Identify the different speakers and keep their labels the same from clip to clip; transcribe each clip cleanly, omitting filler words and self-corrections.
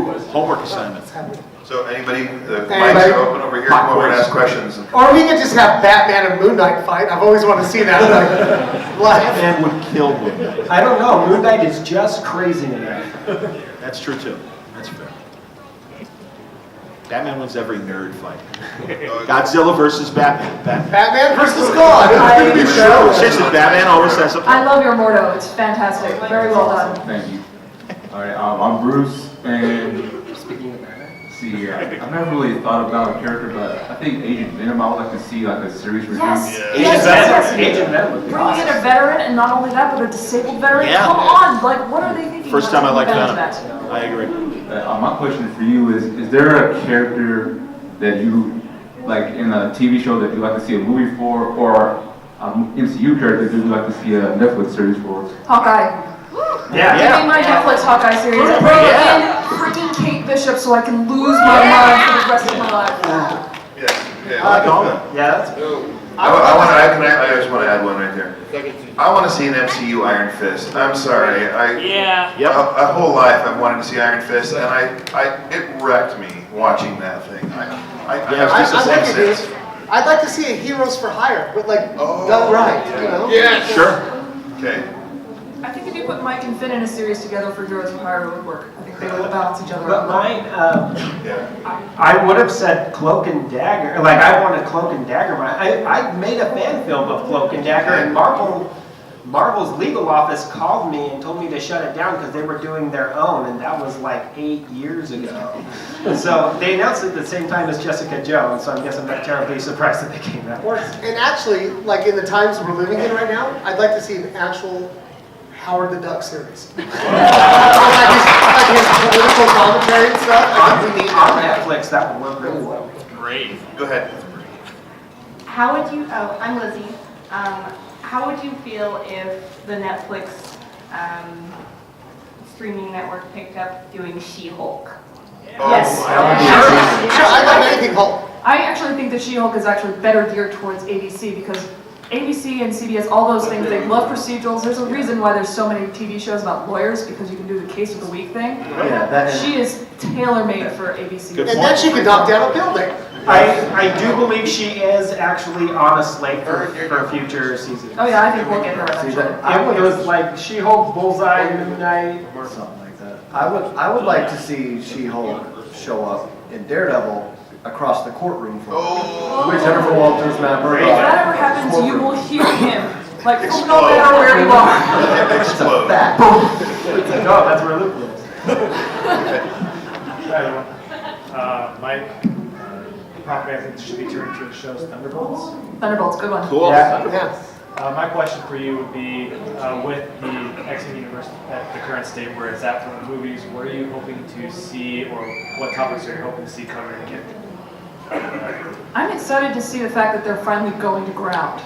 Speaker 1: Homework assignment.
Speaker 2: So anybody, the mics are open over here, come over and ask questions.
Speaker 3: Or we could just have Batman and Moon Knight fight. I've always wanted to see that.
Speaker 1: Batman would kill Moon Knight.
Speaker 4: I don't know. Moon Knight is just crazy enough.
Speaker 1: That's true too. That's fair. Batman wins every nerd fight. Godzilla versus Batman.
Speaker 3: Batman versus God.
Speaker 1: Seriously, Batman always has a.
Speaker 5: I love your Mordo. It's fantastic. Very well done.
Speaker 6: Thank you. All right, I'm Bruce, and see, I've never really thought about a character, but I think Agent Venom, I would like to see like a series review.
Speaker 5: Yes.
Speaker 4: Agent Venom would be
Speaker 5: Bringing
Speaker 4: awesome.
Speaker 5: in a veteran, and not only that, but a disabled veteran.
Speaker 1: Yeah.
Speaker 5: Come on, like what are they thinking?
Speaker 1: First time I like Venom.
Speaker 5: That?
Speaker 1: I agree.
Speaker 6: My question for you is there a character that you, like in a TV show that you like to see a movie for, or an MCU character that you'd like to see a Netflix series for?
Speaker 5: Hawkeye.
Speaker 4: Yeah.
Speaker 5: Give me my Netflix Hawkeye series. Bring in freaking Kate Bishop so I can lose my mind for the rest of my life.
Speaker 2: Yeah.
Speaker 1: I like all that.
Speaker 4: Yeah, that's
Speaker 2: I just want to add one right there. I want to see an MCU Iron Fist. I'm sorry. A whole life I've wanted to see Iron Fist, and it wrecked me watching that thing.
Speaker 3: I'd like to see a Heroes for Hire, but like done right, you know?
Speaker 2: Yeah, sure. Okay.
Speaker 5: I think if you put Mike and Finn in a series together for Heroes of Hire, it would work. I think they would balance each other
Speaker 4: But
Speaker 5: out.
Speaker 4: mine, I would have said Cloak and Dagger. Like I wanted Cloak and Dagger. I made a fan film of Cloak and Dagger, and Marvel's legal office called me and told me to shut it down because they were doing their own, and that was like 8 years ago. So they announced it at the same time as Jessica Jones, so I guess I'm not terribly surprised that they came out.
Speaker 3: And actually, like in the times we're living in right now, I'd like to see an actual Howard the Duck series. like his political commentary and stuff. I think we need
Speaker 4: On Netflix, that would work really well.
Speaker 2: Great. Go ahead.
Speaker 7: How would you, I'm Lizzie. How would you feel if the Netflix streaming network picked up doing She-Hulk?
Speaker 5: Yes.
Speaker 3: Sure, I love anything Hulk.
Speaker 5: I actually think that She-Hulk is actually better geared towards ABC because ABC and CBS, all those things, they love procedurals. There's a reason why there's so many TV shows about lawyers because you can do the case of the week thing. She is tailor-made for ABC.
Speaker 3: And then she could knock down a building.
Speaker 4: I do believe she is actually on a slate for future seasons.
Speaker 5: Oh yeah, I think we'll get her eventually.
Speaker 4: It was like She-Hulk, Bullseye, Moon Knight,
Speaker 8: or something like that. I would like to see She-Hulk show up in Daredevil across the courtroom from with Jennifer Walters, Matt Murdock.
Speaker 5: If that ever happens, you will hear him. Like, no matter where you are.
Speaker 2: Explode.
Speaker 4: No, that's where Luke lives.
Speaker 9: Mike, probably I think should be turned to the show's Thunderbolts.
Speaker 5: Thunderbolts, good one.
Speaker 1: Cool.
Speaker 3: Yeah.
Speaker 9: My question for you would be, with the X-Men universe at the current state where it's at from the movies, what are you hoping to see, or what topics are you hoping to see covered again?
Speaker 5: I'm excited to see the fact that they're finally going to ground.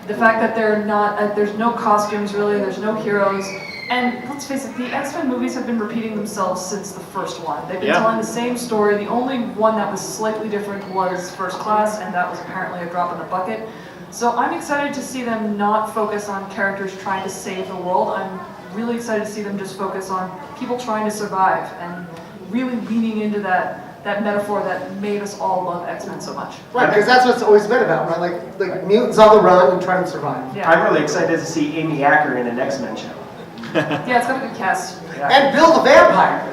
Speaker 5: The fact that they're not, there's no costumes really, there's no heroes. And let's face it, the X-Men movies have been repeating themselves since the first one. They've been telling the same story. The only one that was slightly different was First Class, and that was apparently a drop in the bucket. So I'm excited to see them not focus on characters trying to save the world. I'm really excited to see them just focus on people trying to survive and really leaning into that metaphor that made us all love X-Men so much.
Speaker 3: Right, because that's what it's always been about, right? Like mutants on the run and trying to survive.
Speaker 5: Yeah.
Speaker 4: I'm really excited to see Amy Acker in an X-Men show.
Speaker 5: Yeah, it's got a good cast.
Speaker 3: And Bill the Vampire.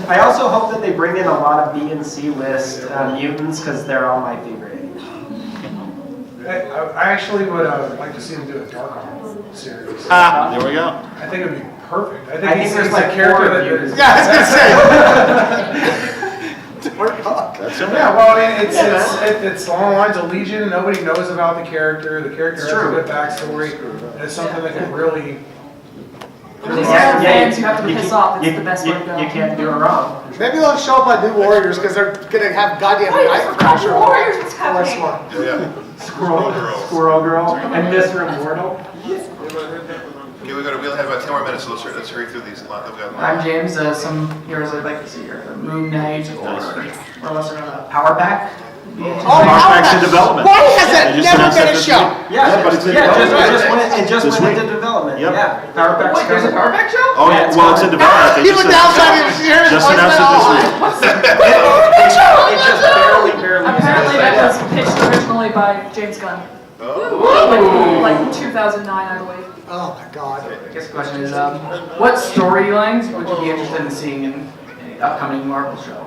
Speaker 4: I also hope that they bring in a lot of B and C list mutants because they're all my favorite.
Speaker 10: I actually would like to see them do a Darkhold series.
Speaker 1: There we go.
Speaker 10: I think it would be perfect.
Speaker 4: I think there's like
Speaker 10: character that
Speaker 4: mutants.
Speaker 3: Yeah, I was gonna say.
Speaker 1: That's it.
Speaker 10: Yeah, well, I mean, it's along the lines of Legion. Nobody knows about the character. The character has a good backstory. And it's something that can really.
Speaker 5: These are fans you have to piss off. It's the best way to go.
Speaker 4: You can't do it wrong.
Speaker 3: Maybe they'll show up on New Warriors because they're gonna have goddamn night pressure.
Speaker 5: Warriors, what's
Speaker 3: Oh, that's
Speaker 5: happening?
Speaker 3: smart.
Speaker 4: Squirrel Girl, and Mr. Immortal.
Speaker 2: Okay, we only have about 10 more minutes, so let's hurry through these.
Speaker 11: I'm James. Some heroes I'd like to see are Moon Knight or lesser Power Pack.
Speaker 1: Power Pack's in development.
Speaker 3: Why has that
Speaker 1: They just
Speaker 3: never
Speaker 1: announced
Speaker 3: been
Speaker 1: that
Speaker 3: a
Speaker 1: this
Speaker 3: show?
Speaker 1: week. Yeah, but it's in
Speaker 4: it just went into development. it.
Speaker 1: Yep.
Speaker 4: Yeah. Power Pack's
Speaker 11: Wait, there's a
Speaker 4: coming.
Speaker 11: Power Pack show?
Speaker 1: Oh, yeah, well, it's in development. They
Speaker 3: He
Speaker 1: just
Speaker 3: looked outside
Speaker 1: said-
Speaker 3: and hear his
Speaker 1: Just
Speaker 3: voice
Speaker 1: announced it this week.
Speaker 4: It just barely
Speaker 5: Apparently that was pitched originally by James Gunn. Like 2009, I believe.
Speaker 3: Oh my God.
Speaker 11: I guess the question is, what storylines would you be interested in seeing in the upcoming Marvel show?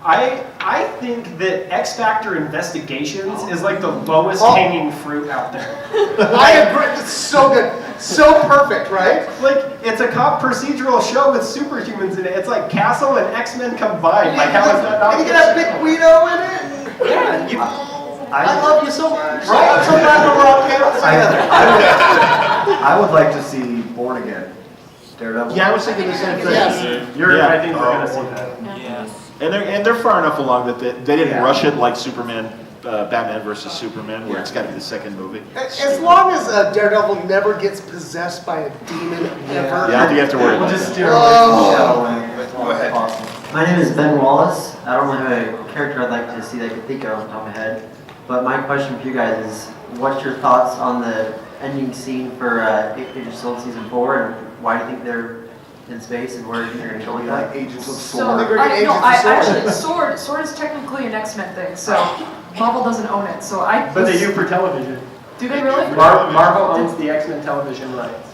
Speaker 4: I think that X Factor Investigations is like the lowest hanging fruit out there.
Speaker 3: I agree. It's so good. So perfect, right?
Speaker 4: Like, it's a cop procedural show with superhumans in it. It's like Castle and X-Men combined. Like, how is that not?
Speaker 3: And you get a big Guido in it.
Speaker 4: Yeah,
Speaker 3: I love you so much.
Speaker 4: Right? I'm so glad that we're all together.
Speaker 8: I would like to see Born Again, Daredevil.
Speaker 1: Yeah, I was thinking the same thing.
Speaker 3: Yes.
Speaker 4: I think we're gonna see that.
Speaker 1: And they're far enough along that they didn't rush it like Superman, Batman versus Superman, where it's got to be the second movie.
Speaker 3: As long as Daredevil never gets possessed by a demon ever.
Speaker 1: Yeah, I don't think you have to worry about
Speaker 8: Just
Speaker 1: that.
Speaker 8: steer away from Shadow
Speaker 2: Go ahead.
Speaker 8: Awesome.
Speaker 12: My name is Ben Wallace. I don't have a character I'd like to see that I could think of off the top of my head. But my question for you guys is, what's your thoughts on the ending scene for Agents of Shield Season 4, and why do you think they're in space, and where do you think they're going to go with
Speaker 8: Like
Speaker 12: that?
Speaker 8: Agents of
Speaker 5: So,
Speaker 8: Sword.
Speaker 5: actually, Sword is technically an X-Men thing, so Marvel doesn't own it, so
Speaker 4: But they do for television.
Speaker 5: Do they really?
Speaker 4: Marvel owns the X-Men television rights.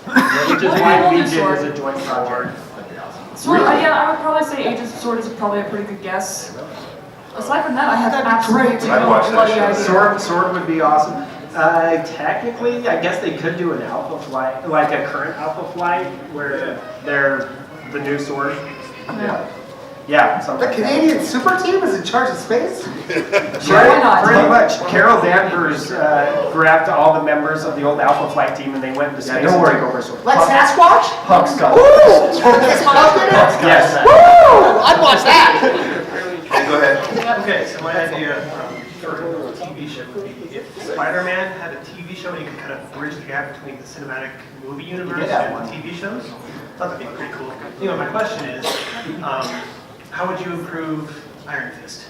Speaker 4: Which is why Legion is a joint project.
Speaker 5: Sword, yeah, I would probably say Agents of Sword is probably a pretty good guess. Aside from that, I have absolutely
Speaker 2: I'd
Speaker 5: no
Speaker 2: watch that
Speaker 5: bloody
Speaker 2: show.
Speaker 5: idea.
Speaker 4: Sword would be awesome. Technically, I guess they could do an Alpha flight, like a current Alpha flight, where they're the new Sword. Yeah, something
Speaker 3: The
Speaker 4: like that.
Speaker 3: Canadian super team is in charge of space?
Speaker 5: Sure, why not?
Speaker 4: Pretty much. Carol Danvers grabbed all the members of the old Alpha flight team, and they went into space
Speaker 8: don't
Speaker 4: and
Speaker 8: worry.
Speaker 4: took over Sword.
Speaker 3: Like Sasquatch?
Speaker 8: Puck's got
Speaker 3: Ooh! Is Puck in it?
Speaker 4: Yes.
Speaker 3: Woo! I'd watch that.
Speaker 2: Okay, go ahead.
Speaker 13: Okay, so my idea for a TV show would be if Spider-Man had a TV show and you could kind of bridge the gap between the cinematic movie universe and TV shows. I thought that'd be pretty cool. Anyway, my question is, how would you improve Iron Fist?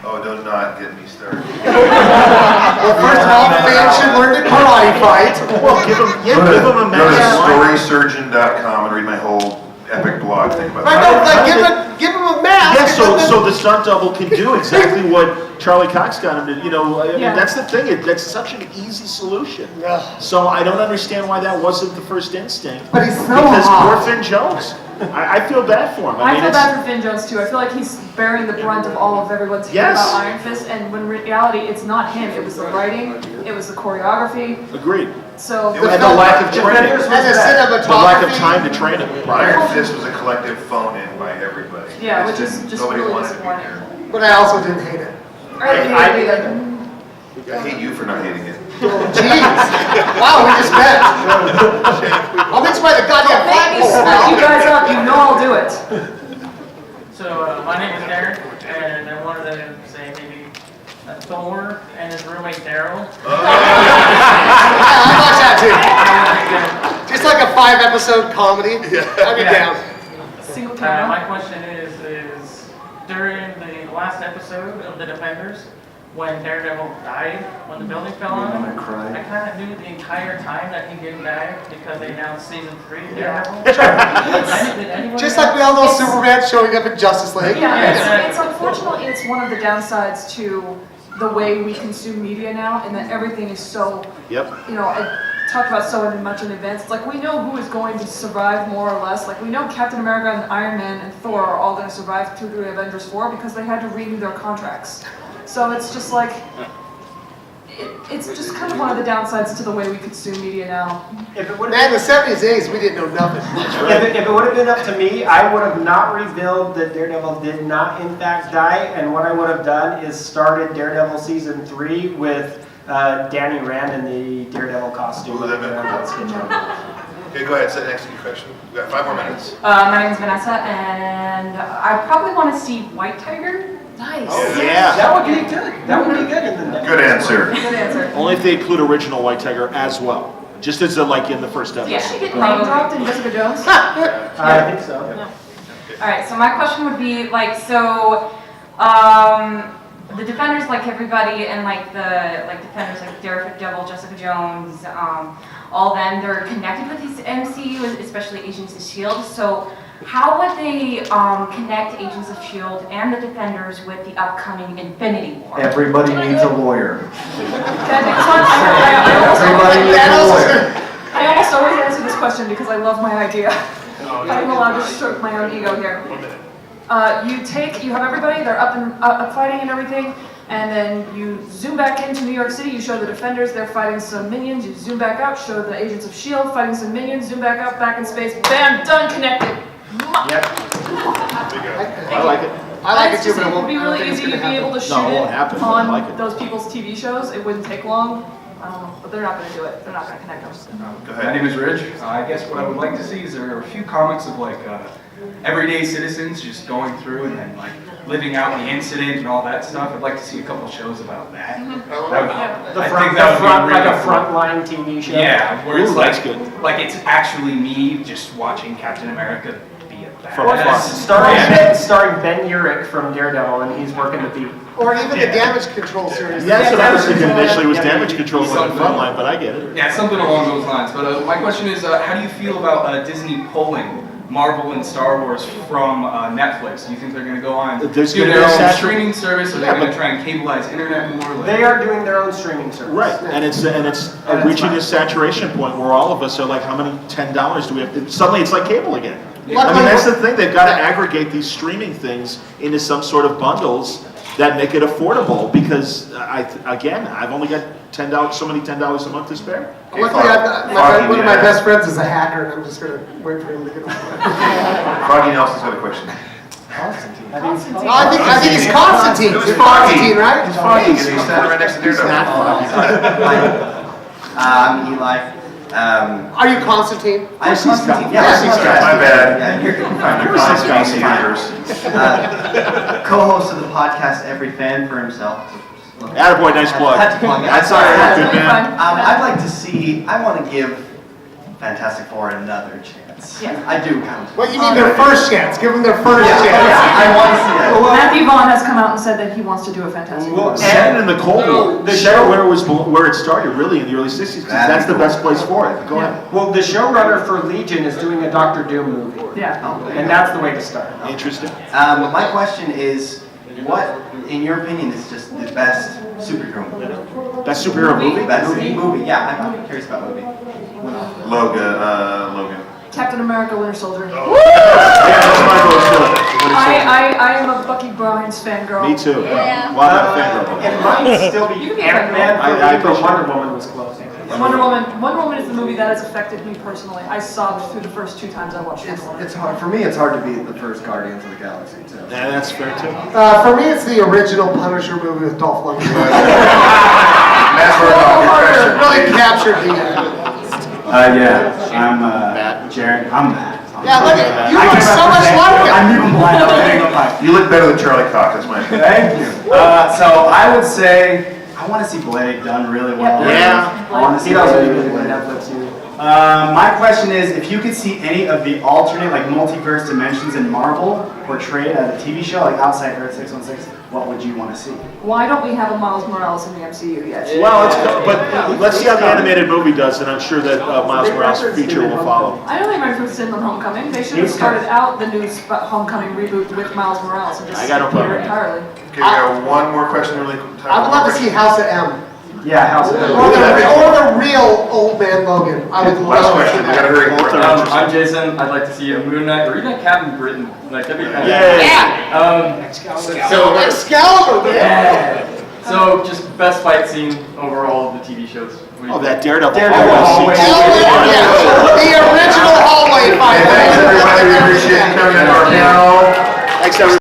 Speaker 2: Oh, do not get me started.
Speaker 3: Well, first of all, fans should learn to karate fight.
Speaker 1: Well, give them a
Speaker 2: Go to
Speaker 1: match.
Speaker 2: storysurgeon.com and read my whole epic blog thing about
Speaker 3: I know, like, give him a mask.
Speaker 1: Yeah, so the stunt double can do exactly what Charlie Cox got him to, I mean, that's the thing, that's such an easy solution.
Speaker 3: Yeah.
Speaker 1: So I don't understand why that wasn't the first instinct.
Speaker 3: But he's so
Speaker 1: Because
Speaker 3: hot.
Speaker 1: poor Finn Jones. I feel bad for him.
Speaker 5: I feel bad for Finn Jones too. I feel like he's bearing the brunt of all of everyone's hate
Speaker 1: Yes.
Speaker 5: about Iron Fist, and when in reality, it's not him. It was the writing, it was the choreography.
Speaker 1: Agreed.
Speaker 5: So
Speaker 1: And the lack of training.
Speaker 3: And the cinematography.
Speaker 1: The lack of time to train him.
Speaker 2: Iron Fist was a collective phone-in by everybody.
Speaker 5: Yeah,
Speaker 2: It's
Speaker 5: which is just
Speaker 2: nobody
Speaker 5: really
Speaker 2: wanted to be
Speaker 5: disappointing.
Speaker 2: there.
Speaker 3: But I also didn't hate it.
Speaker 5: I hate it.
Speaker 2: I hate you for not hating it.
Speaker 3: Oh, jeez. Wow, we just met. I'll mix by the goddamn
Speaker 5: Make me split you guys up. You know I'll do it.
Speaker 11: So, my name is Darren, and I wanted to say maybe Thor and his roommate Daryl.
Speaker 3: Yeah, I watch that too. Just like a 5-episode comedy. I'd be down.
Speaker 5: Single camera.
Speaker 11: My question is during the last episode of The Defenders, when Daredevil died, when the building fell on him,
Speaker 8: I cried.
Speaker 11: I kind of knew the entire time that he didn't die because they announced season 3 of Daredevil. Did anyone
Speaker 3: Just like we all know Superman showing up in Justice League.
Speaker 5: Yeah, it's unfortunately it's one of the downsides to the way we consume media now, and that everything is so.
Speaker 1: Yep.
Speaker 5: I talked about so much in advance. It's like we know who is going to survive more or less. Like we know Captain America and Iron Man and Thor are all going to survive through the Avengers 4 because they had to renew their contracts. So it's just like, it's just kind of one of the downsides to the way we consume media now.
Speaker 4: If it would
Speaker 3: Man, the 70s, 80s, we didn't know nothing.
Speaker 4: If it would have been up to me, I would have not revealed that Daredevil did not in fact die, and what I would have done is started Daredevil season 3 with Danny Rand in the Daredevil costume.
Speaker 2: Ooh, that'd been cool. Okay, go ahead, say the next question. We got 5 more minutes.
Speaker 14: My name is Vanessa, and I probably want to see White Tiger.
Speaker 5: Nice.
Speaker 1: Oh, yeah.
Speaker 4: That would be good. That would be good in the
Speaker 2: Good answer.
Speaker 5: Good answer.
Speaker 1: Only if they include original White Tiger as well. Just as like in the first episode.
Speaker 5: Yeah, she get name dropped in Jessica Jones.
Speaker 4: I think so.
Speaker 14: All right, so my question would be like, the Defenders, like everybody, and like Defenders like Daredevil, Jessica Jones, all them, they're connected with these MCU, especially Agents of S.H.I.E.L.D. So how would they connect Agents of S.H.I.E.L.D. and the Defenders with the upcoming Infinity War?
Speaker 8: Everybody needs a lawyer.
Speaker 5: I almost always answer this question because I love my idea. I'm allowed to stroke my own ego here. You have everybody, they're up fighting and everything, and then you zoom back into New York City, you show the Defenders, they're fighting some minions, you zoom back out, show the Agents of S.H.I.E.L.D. fighting some minions, zoom back out, back in space, bam, done, connected.
Speaker 1: Yep. I like it.
Speaker 3: I like it too, but
Speaker 5: It would be really easy, you'd be able to shoot it on those people's TV shows, it wouldn't take long. I don't know, but they're not going to do it. They're not going to connect them.
Speaker 2: Go ahead.
Speaker 15: My name is Rich. I guess what I would like to see is there are a few comics of like everyday citizens just going through and then like living out the incident and all that stuff. I'd like to see a couple shows about that.
Speaker 4: Like a frontline TV show.
Speaker 15: Yeah, where it's
Speaker 1: that's good.
Speaker 15: Like it's actually me just watching Captain America be a
Speaker 4: Starring Ben Urich from Daredevil, and he's working the beat.
Speaker 3: Or even the Damage Control series.
Speaker 1: Yeah, that's what I was thinking initially was Damage Control on the front line, but I get it.
Speaker 15: Yeah, something along those lines. But my question is, how do you feel about Disney pulling Marvel and Star Wars from Netflix? Do you think they're going to go on do their own streaming service, or they're going to try and cableize internet more?
Speaker 4: They are doing their own streaming service.
Speaker 1: Right, and it's reaching a saturation point where all of us are like, how many $10 do we have? Suddenly it's like cable again. I mean, that's the thing. They've got to aggregate these streaming things into some sort of bundles that make it affordable. Because I've only got so many $10 a month to spare.
Speaker 3: Luckily, one of my best friends is a hacker, and I'm just going to wait for him to get on.
Speaker 2: Froggy Nelson's got a question.
Speaker 3: Constantine. I think it's Constantine. It's Constantine, right?
Speaker 2: It's Foggy. He's standing right next to Daredevil.
Speaker 16: I'm Eli.
Speaker 3: Are you Constantine?
Speaker 16: I'm Constantine.
Speaker 2: Yeah, my bad.
Speaker 16: Yeah, you're co-host of the podcast Every Fan for Himself.
Speaker 1: Attaboy, nice plug.
Speaker 16: That's all right. Good man. I'd like to see. I want to give Fantastic Four another chance.
Speaker 14: Yeah.
Speaker 16: I do.
Speaker 3: Well, you need their first chance. Give them their first chance.
Speaker 16: Yeah, I want to see it.
Speaker 5: Matthew Vaughn has come out and said that he wants to do a Fantastic Four.
Speaker 1: Shannon and the Cold War. The show where it started really in the early 60s, because that's the best place for it. Go ahead.
Speaker 4: Well, the showrunner for Legion is doing a Doctor Doom movie.
Speaker 5: Yeah.
Speaker 4: And that's the way to start.
Speaker 1: Interesting.
Speaker 16: My question is, what, in your opinion, is just the best superhero movie?
Speaker 1: Best superhero movie?
Speaker 16: Best movie. Yeah, I'm curious about movie.
Speaker 2: Logan.
Speaker 5: Captain America, Winter Soldier.
Speaker 1: Yeah, that's my vote too.
Speaker 5: I am a Bucky Barnes fangirl.
Speaker 1: Me too.
Speaker 5: Yeah.
Speaker 1: Well, I'm a fangirl.
Speaker 4: It might still be Ant-Man for me, but Wonder Woman was close.
Speaker 5: Wonder Woman is the movie that has affected me personally. I sobbed through the first 2 times I watched it.
Speaker 8: It's hard for me. It's hard to beat the first Guardians of the Galaxy too.
Speaker 1: Yeah, that's fair too.
Speaker 3: For me, it's the original Punisher movie with Dolph Lundgren. Really captured me.
Speaker 17: I'm Jared. I'm Matt.
Speaker 3: Yeah, look at you. Look so much like him.
Speaker 17: I'm even blind.
Speaker 2: You look better than Charlie Cox. That's my opinion.
Speaker 17: Thank you. So I would say I want to see Blade done really well.
Speaker 1: Yeah.
Speaker 17: I want to see Blade. My question is, if you could see any of the alternate, like multiverse dimensions in Marvel portrayed as a TV show, like outside Earth 616, what would you want to see?
Speaker 5: Why don't we have a Miles Morales in the MCU yet?
Speaker 1: Well, let's see how the animated movie does, and I'm sure that Miles Morales' feature will follow.
Speaker 5: I don't think I'm interested in Homecoming. They should have started out the new Homecoming reboot with Miles Morales and just
Speaker 1: I got no problem.
Speaker 5: entirely.
Speaker 2: Okay, we got one more question really quick.
Speaker 3: I would love to see House of M.
Speaker 4: Yeah, House of M.
Speaker 3: Or the real old man Logan. I would
Speaker 2: Last
Speaker 3: love
Speaker 2: question.
Speaker 3: to
Speaker 2: We
Speaker 3: see
Speaker 2: gotta
Speaker 3: that.
Speaker 2: hurry.
Speaker 18: I'm Jason. I'd like to see a Moon Knight or even a Captain Britain. Like that'd be kind of
Speaker 3: Excalibur.
Speaker 18: Yeah. So just best fight scene overall of the TV shows.
Speaker 1: Oh, that Daredevil.
Speaker 3: The original